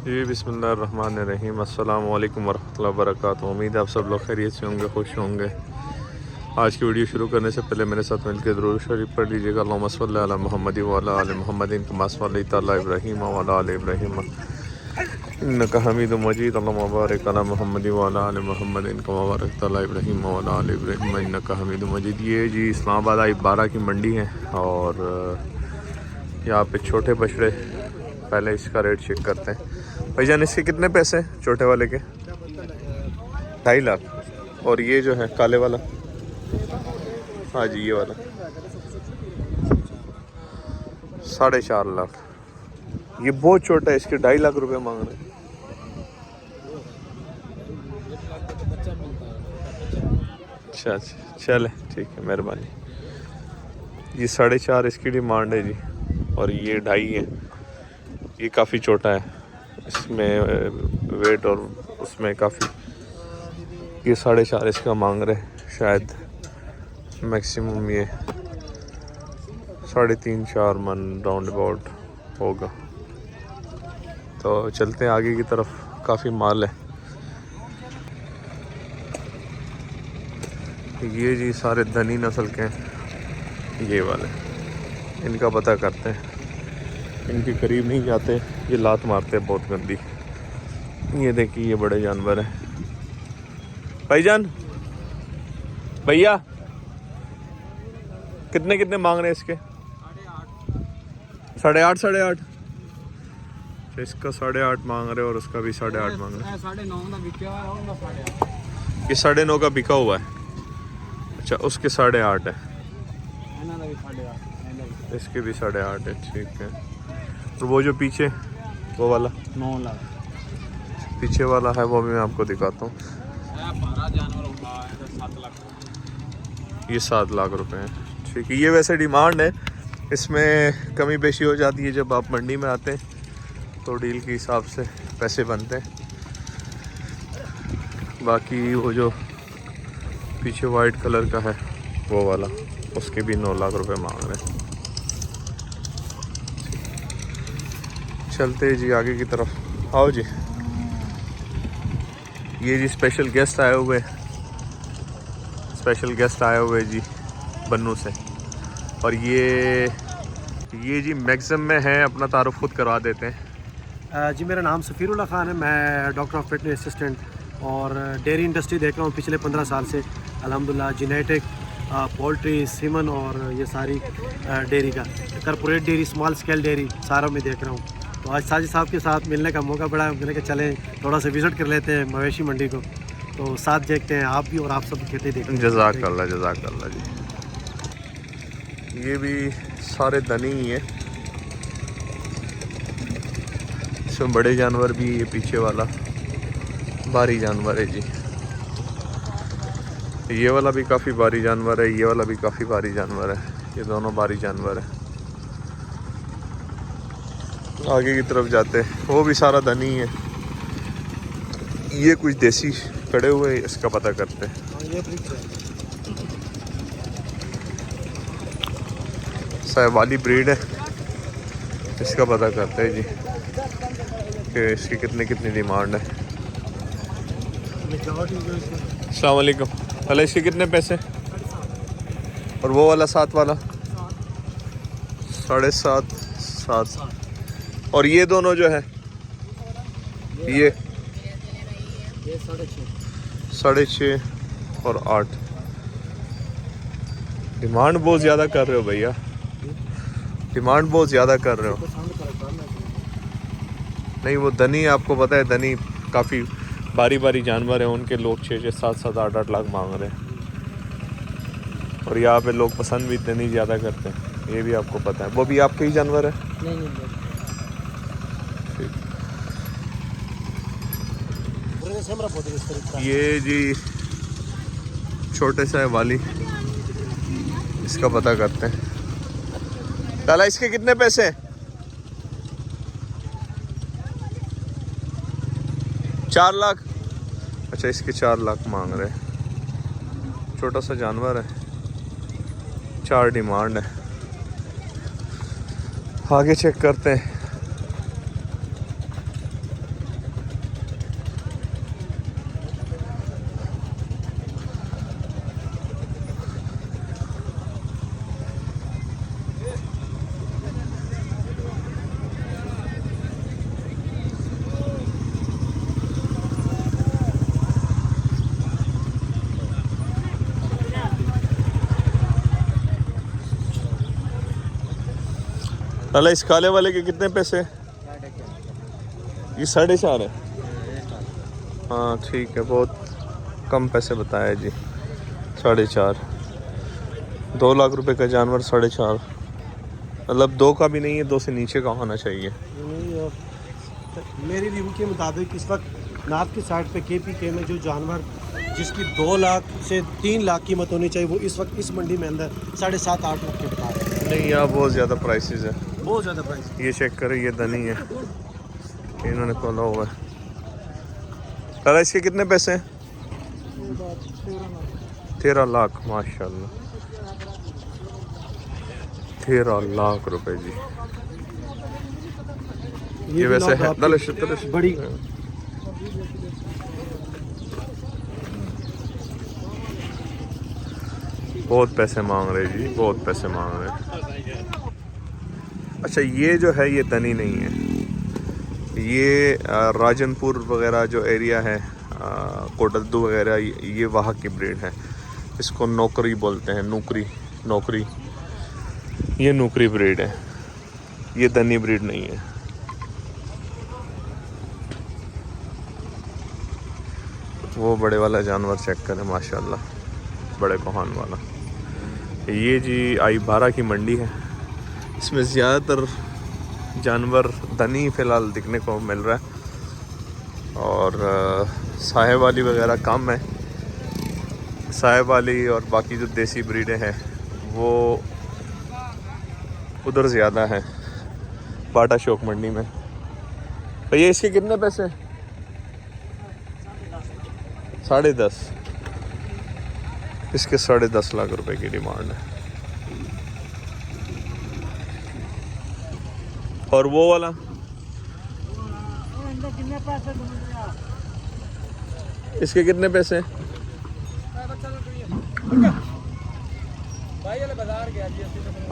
जी बिस्मिल्लाहिर्रहमानिर्रहीम। अस्सलामु अलैकुम वरहमतुल्लाहि वबरकातुहू। उम्मीद है आप सब लोग खैरियत से होंगे, खुश होंगे। आज की वीडियो शुरू करने से पहले मेरे साथ मिलकर दुरूद शरीफ पढ़ लीजिएगा। अल्लाहुम्मा सल्लि अला मुहम्मद व अला आलि मुहम्मदिन कमा सल्लैता अला इब्राहीम व अला आलि इब्राहीम इन्नका हमीदुम मजीद। अल्लाहुम्मा बारिक अला मुहम्मद व अला आलि मुहम्मदिन कमा बारकता अला इब्राहीम व अला आलि इब्राहीम इन्नका हमीदुम मजीद। ये जी इस्लामाबाद I-12 की मंडी है और यहाँ पे छोटे बछड़े, पहले इसका रेट चेक करते हैं। भाईजान इसके कितने पैसे छोटे वाले के? 2.5 लाख। और ये जो है काले वाला, हाँ जी ये वाला 4.5 लाख। ये बहुत छोटा है, इसके 2.5 लाख रुपए मांग रहे हैं। अच्छा अच्छा चले ठीक है, मेहरबानी। ये 4.5 इसकी डिमांड है जी, और ये 2.5 है। ये काफ़ी छोटा है, इसमें वेट और उसमें काफ़ी। ये 4.5 इसका मांग रहे, शायद मैक्सिमम ये 3.5-4 मन राउंड अबाउट होगा। तो चलते हैं आगे की तरफ, काफ़ी माल है। ये जी सारे धनी नस्ल के हैं, ये वाले, इनका पता करते हैं। इनके करीब नहीं जाते, ये लात मारते हैं बहुत गंदी। ये देखिए ये बड़े जानवर हैं। भाईजान भैया कितने कितने मांग रहे हैं इसके? 8.5 तो इसका 8.5 मांग रहे और उसका भी 8.5 मांग रहे। 9.5 ये 9.5 का बिका हुआ है। अच्छा उसके 8.5 है, इसके भी 8.5 है, ठीक है। और वो जो पीछे वो वाला 9 लाख पीछे वाला है, वो भी मैं आपको दिखाता हूँ। ये 7 लाख रुपए हैं, ठीक है। ये वैसे डिमांड है, इसमें कमी पेशी हो जाती है जब आप मंडी में आते हैं, तो डील के हिसाब से पैसे बनते हैं। बाकी वो जो पीछे वाइट कलर का है वो वाला, उसके भी 9 लाख रुपए मांग रहे हैं। चलते जी आगे की तरफ, आओ जी। ये जी स्पेशल गेस्ट आए हुए जी बन्नू से। और ये जी मैक्सिमम में है, अपना तारुफ खुद करवा देते हैं। जी मेरा नाम सफ़ीरुल्लाह ख़ान है, मैं डॉक्टर ऑफ वेटनरी असिस्टेंट और डेयरी इंडस्ट्री देख रहा हूँ पिछले 15 साल से अल्हम्दुलिल्लाह। जेनेटिक, पोल्ट्री, सीमन और ये सारी डेयरी का, corporate dairy, small scale dairy सारा मैं देख रहा हूँ। तो आज साजिद साहब के साथ मिलने का मौका पड़ा, मैंने कहा चलें थोड़ा सा विज़िट कर लेते हैं मवेशी मंडी को, तो साथ देखते हैं आप भी और आप सब खेती देखें। जज़ाकल्लाह जी। ये भी सारे धनी ही हैं, इसमें बड़े जानवर भी, ये पीछे वाला भारी जानवर है जी। ये वाला भी काफ़ी भारी जानवर है, ये वाला भी काफ़ी भारी जानवर है, ये दोनों भारी जानवर है। आगे की तरफ जाते हैं, वो भी सारा धनी है। ये कुछ देसी खड़े हुए, इसका पता करते हैं। साहिवाली ब्रीड है, इसका पता करते हैं जी कि इसकी कितनी डिमांड है। अस्सलाम वालेकुम। भला इसके कितने पैसे? और वो वाला 7 वाला 7.5। और ये दोनों जो है ये 6.5 और 8। डिमांड बहुत ज़्यादा कर रहे हो भैया, डिमांड बहुत ज़्यादा कर रहे हो। नहीं वो धनी, आपको पता है धनी काफ़ी भारी जानवर है, उनके लोग 6-6, 7-7, 8-8 लाख मांग रहे हैं। और यहाँ पे लोग पसंद भी धनी ज़्यादा करते हैं, ये भी आपको पता है। वो भी आपके ही जानवर है? नहीं। ये जी छोटे सा है वाली, इसका पता करते हैं। लाला इसके कितने पैसे? 4 लाख। अच्छा इसके 4 लाख मांग रहे हैं, छोटा सा जानवर है, 4 डिमांड है। आगे चेक करते हैं। लाला इस काले वाले के कितने पैसे? ये 4.5 है। हाँ ठीक है, बहुत कम पैसे बताया जी। 4.5, 2 लाख रुपए का जानवर 4.5, मतलब 2 का भी नहीं है, 2 से नीचे का होना चाहिए। मेरी रिव्यू के मुताबिक इस वक्त नॉर्थ की साइड पे KPK में जो जानवर जिसकी 2 लाख से 3 लाख कीमत होनी चाहिए, वो इस वक्त इस मंडी में अंदर 7.5-8 लाख के बता रहे हैं। नहीं यहाँ बहुत ज़्यादा प्राइसेस है, बहुत ज़्यादा प्राइस। ये चेक करें, ये दनी है, इन्होंने खोला हुआ है। लाला इसके कितने पैसे हैं? 13 लाख, माशाल्लाह 13 लाख रुपए जी। ये वैसे है बड़ी बहुत पैसे मांग रहे जी, बहुत पैसे मांग रहे। अच्छा ये जो है ये दनी नहीं है, ये राजनपुर वगैरह जो एरिया है, कोटद्दू वगैरह, ये वहाँ की ब्रीड है। इसको नौकरी बोलते हैं, नौकरी, ये नौकरी ब्रीड है, ये दनी ब्रीड नहीं है। वो बड़े वाला जानवर चेक करें, माशाल्लाह बड़े कोहान वाला। ये जी I12 की मंडी है, इसमें ज़्यादातर जानवर दनी फ़िलहाल दिखने को मिल रहा है, और साहेब वाली वगैरह कम है। साहेब वाली और बाकी जो देसी ब्रीडें हैं वो उधर ज़्यादा है, बाटा चौक मंडी में। भैया इसके कितने पैसे? 10.5, इसके 10.5 लाख रुपए की डिमांड है। और वो वाला इसके कितने पैसे?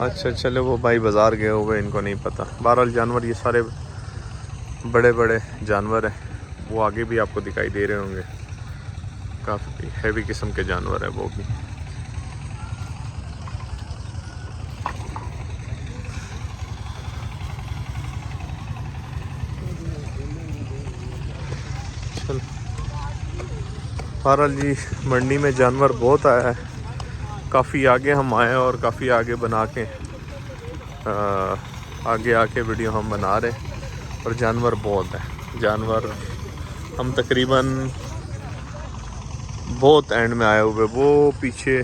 अच्छा चलो, वो भाई बाजार गए हुए, इनको नहीं पता। बहरहाल जानवर ये सारे बड़े बड़े जानवर हैं, वो आगे भी आपको दिखाई दे रहे होंगे, काफ़ी हैवी किस्म के जानवर है वो भी। चल बहरहाल जी मंडी में जानवर बहुत आया है, काफ़ी आगे हम आए और काफ़ी आगे बना के आगे आके वीडियो हम बना रहे, और जानवर बहुत है। जानवर हम तकरीबन बहुत एंड में आए हुए, वो पीछे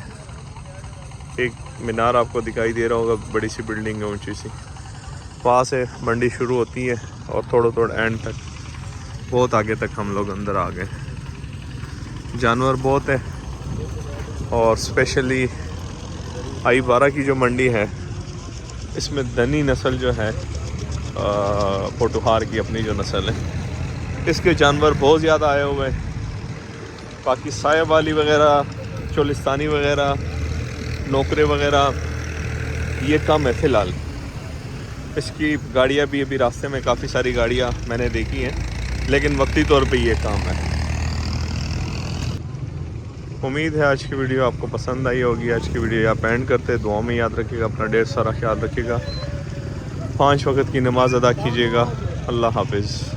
एक मीनार आपको दिखाई दे रहा होगा, बड़ी सी बिल्डिंग है ऊंची सी, वहाँ से मंडी शुरू होती है और थोड़ा एंड तक, बहुत आगे तक हम लोग अंदर आ गए। जानवर बहुत है, और स्पेशली I12 की जो मंडी है, इसमें दनी नस्ल जो है, पोटुहार की अपनी जो नस्ल है, इसके जानवर बहुत ज़्यादा आए हुए हैं। बाकी साहेब वाली वगैरह, चोलिस्तानी वगैरह, नौकरे वगैरह ये कम है फ़िलहाल। इसकी गाड़ियाँ भी अभी रास्ते में काफ़ी सारी गाड़ियाँ मैंने देखी हैं, लेकिन वक्ती तौर पे ये काम है। उम्मीद है आज की वीडियो आपको पसंद आई होगी। आज की वीडियो आप एंड करते, दुआ में याद रखिएगा, अपना ढेर सारा ख्याल रखिएगा, 5 वक्त की नमाज़ अदा कीजिएगा। अल्लाह हाफिज़।